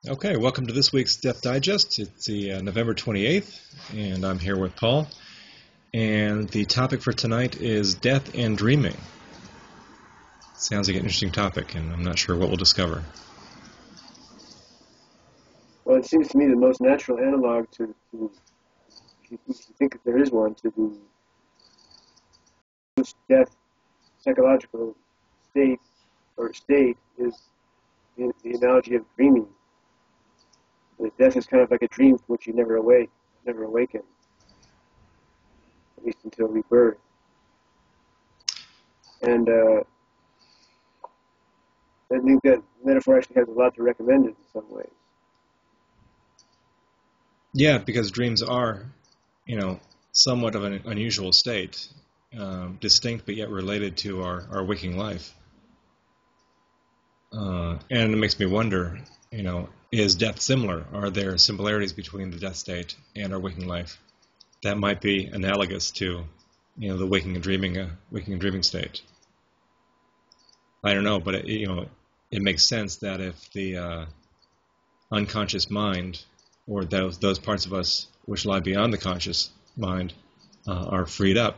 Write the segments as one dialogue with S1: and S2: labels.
S1: Okay, welcome to this week's Death Digest. It's the November 28th, and I'm here with Paul. And the topic for tonight is death and dreaming. Sounds like an interesting topic, and I'm not sure what we'll discover.
S2: Well, it seems to me the most natural analog if you think that there is one, to the post-death psychological state or state is the analogy of dreaming. That death is kind of like a dream from which you never awaken, at least until rebirth. And I think that metaphor actually has a lot to recommend it in some ways.
S1: Yeah, because dreams are, somewhat of an unusual state, distinct but yet related to our waking life. And it makes me wonder, is death similar? Are there similarities between the death state and our waking life that might be analogous to, the waking and dreaming state? I don't know, but it makes sense that if the unconscious mind, or those parts of us which lie beyond the conscious mind, are freed up,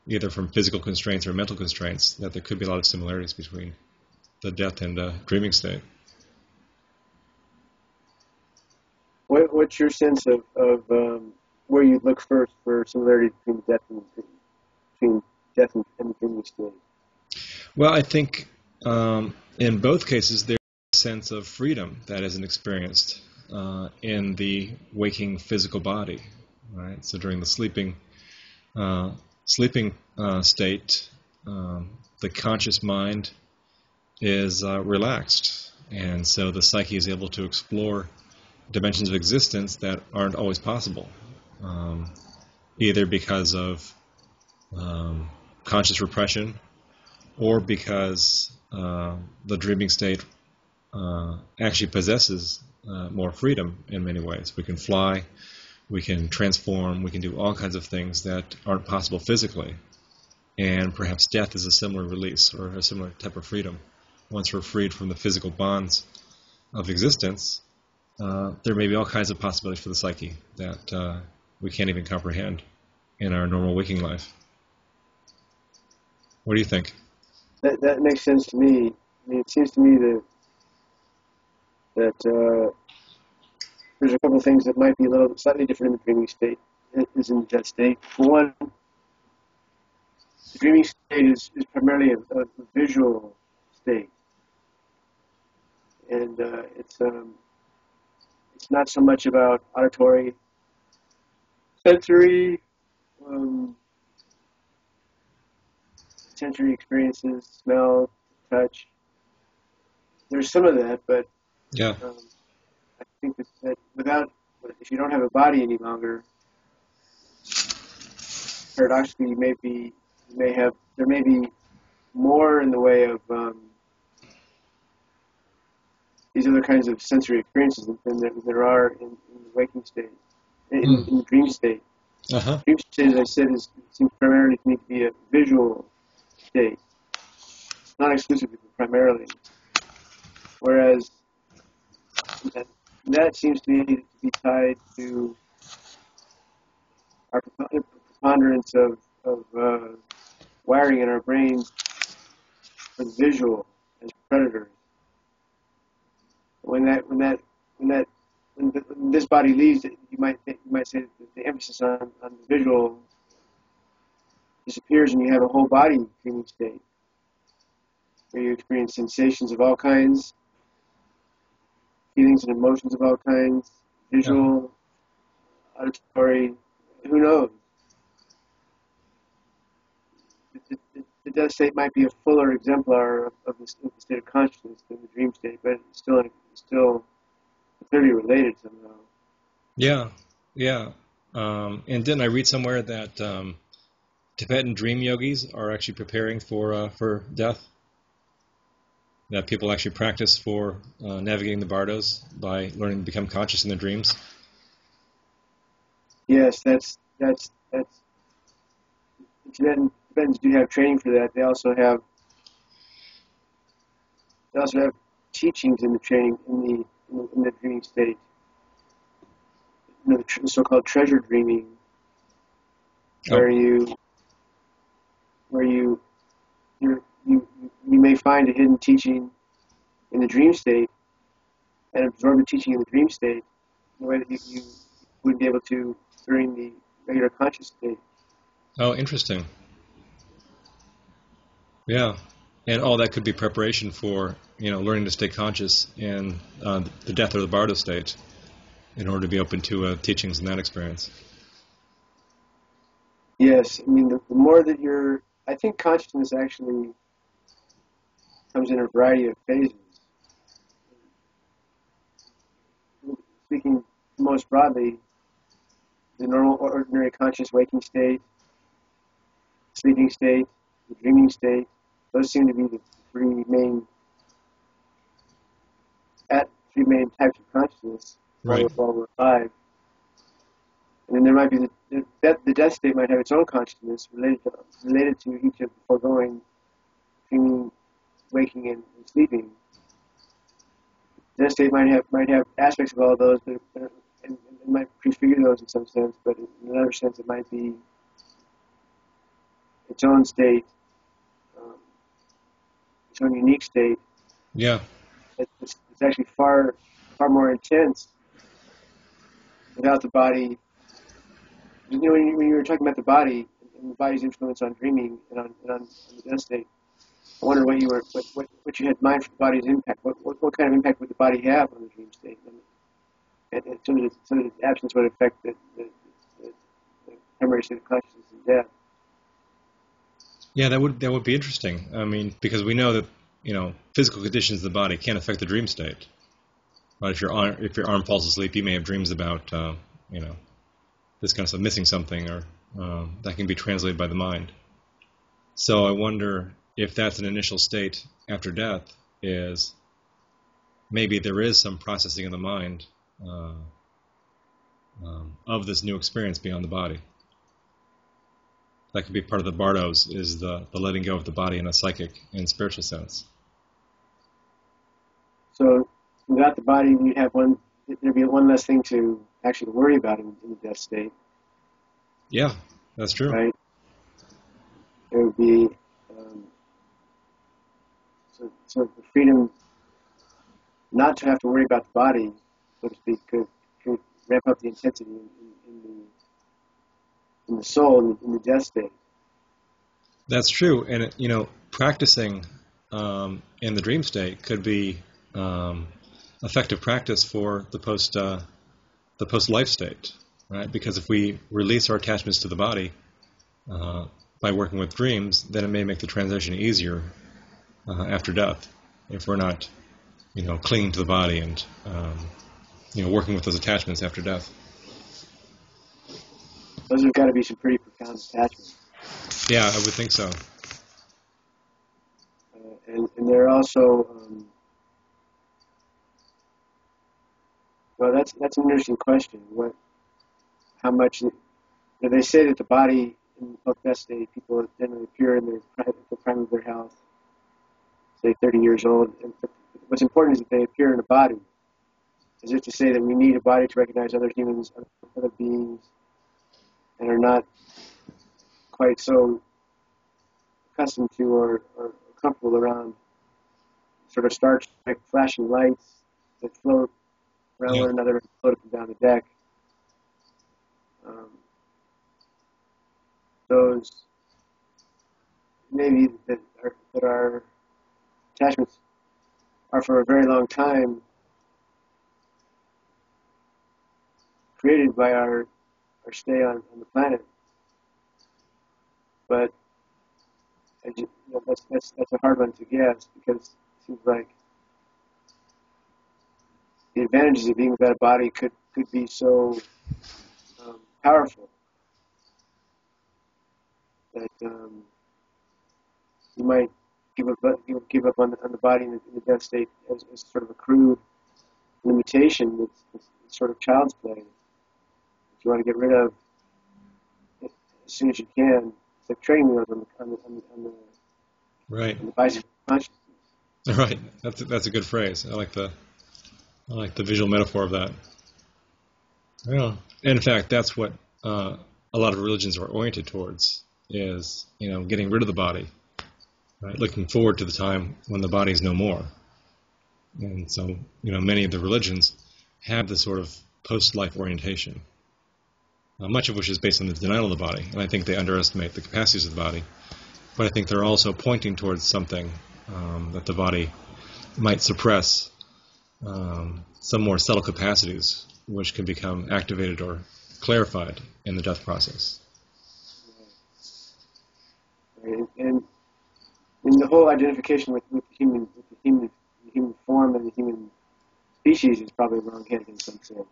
S1: either from physical constraints or mental constraints, that there could be a lot of similarities between the death and dreaming state.
S2: What's your sense of where you'd look first for similarities between death and the dreaming state?
S1: Well, I think in both cases there's a sense of freedom that isn't experienced in the waking physical body. Right. So during the sleeping state, the conscious mind is relaxed, and so the psyche is able to explore dimensions of existence that aren't always possible, either because of conscious repression or because the dreaming state actually possesses more freedom in many ways. We can fly, we can transform, we can do all kinds of things that aren't possible physically. And perhaps death is a similar release or a similar type of freedom. Once we're freed from the physical bonds of existence, there may be all kinds of possibilities for the psyche that we can't even comprehend in our normal waking life. What do you think?
S2: That makes sense to me. I mean, it seems to me that there's a couple of things that might be a little slightly different in the dreaming state is in the death state. For one, the dreaming state is primarily a visual state, and it's not so much about auditory, sensory, um, sensory experiences, smell, touch. There's some of that, but
S1: Yeah.
S2: I think that if you don't have a body any longer, paradoxically, there may be more in the way of these other kinds of sensory experiences than there are in the waking state, in the dream state.
S1: Uh-huh.
S2: Dream state, as I said, seems primarily to me to be a visual state, not exclusively, but primarily. Whereas that seems to me to be tied to our preponderance of wiring in our brains for the visual as predators. When this body leaves, you might say that the emphasis on the visual disappears, and you have a whole body dreaming state where you experience sensations of all kinds, feelings and emotions of all kinds, visual, auditory, who knows? The death state might be a fuller exemplar of the state of consciousness than the dream state, but it's still clearly related somehow.
S1: Yeah. And didn't I read somewhere that Tibetan dream yogis are actually preparing for death? That people actually practice for navigating the bardos by learning to become conscious in their dreams.
S2: Yes, that's Tibetans do have training for that. They also have teachings in the training in in the dreaming state. The so-called treasure dreaming,
S1: Oh,
S2: where you may find a hidden teaching in the dream state and absorb the teaching in the dream state in a way that you wouldn't be able to during the regular conscious state.
S1: oh, interesting. Yeah, and all that could be preparation for learning to stay conscious in the death or the bardo state, in order to be open to teachings in that experience.
S2: Yes, I mean the more that I think consciousness actually comes in a variety of phases. Speaking most broadly, the normal, ordinary conscious waking state, sleeping state, the dreaming state, those seem to be the three main types of consciousness
S1: Right.
S2: while we're alive. And then there might be the death state might have its own consciousness related to each of the foregoing, dreaming, waking, and sleeping. The death state might have aspects of all those, and it might prefigure those in some sense, but in another sense it might be its own state, um, its own unique state.
S1: Yeah.
S2: It's actually far more intense without the body. When you were talking about the body and the body's influence on dreaming and on the death state, I wondered what you had in mind for the body's impact. What kind of impact would the body have on the dream state? And so that its absence would affect the primary state of consciousness in death.
S1: Yeah, that would be interesting. I mean, because we know that physical conditions of the body can affect the dream state. Right? If your arm falls asleep, you may have dreams about this kind of stuff, missing something, or that can be translated by the mind. So I wonder if that's an initial state after death, is maybe there is some processing in the mind of this new experience beyond the body. That could be part of the bardos, is the letting go of the body in a psychic and spiritual sense.
S2: So without the body, there'd be one less thing to actually worry about in the death state.
S1: Yeah, that's true.
S2: Right? There would be so the freedom not to have to worry about the body, so to speak, could ramp up the intensity in the soul in the death state.
S1: That's true, and practicing in the dream state could be effective practice for the post life state, right? Because if we release our attachments to the body by working with dreams, then it may make the transition easier after death, if we're not clinging to the body and working with those attachments after death.
S2: Those have got to be some pretty profound attachments.
S1: Yeah, I would think so.
S2: And they're also well, that's an interesting question. How much? They say that the body in post-death state, people generally appear in the prime of their health, say 30 years old. And what's important is that they appear in a body, as if to say that we need a body to recognize other humans, other beings, and are not quite so accustomed to or comfortable around sort of Star Trek flashing lights that float around one another and float up and down the deck. Those maybe that our attachments are for a very long time created by our stay on the planet, but that's a hard one to guess, because it seems like the advantages of being without a body could be so powerful that you might give up on the body in the death state as sort of a crude limitation. It's sort of child's play that you want to get rid of as soon as you can. It's like training wheels on the
S1: right.
S2: on the bicycle of consciousness.
S1: Right. That's a good phrase. I like the I like the visual metaphor of that. Yeah. And in fact, that's what a lot of religions are oriented towards, is, getting rid of the body, right? Looking forward to the time when the body is no more. And so, many of the religions have this sort of post-life orientation, much of which is based on the denial of the body. And I think they underestimate the capacities of the body. But I think they're also pointing towards something that the body might suppress, some more subtle capacities, which can become activated or clarified in the death process.
S2: Right. And the whole identification with the human form and the human species is probably wrong-headed in some sense.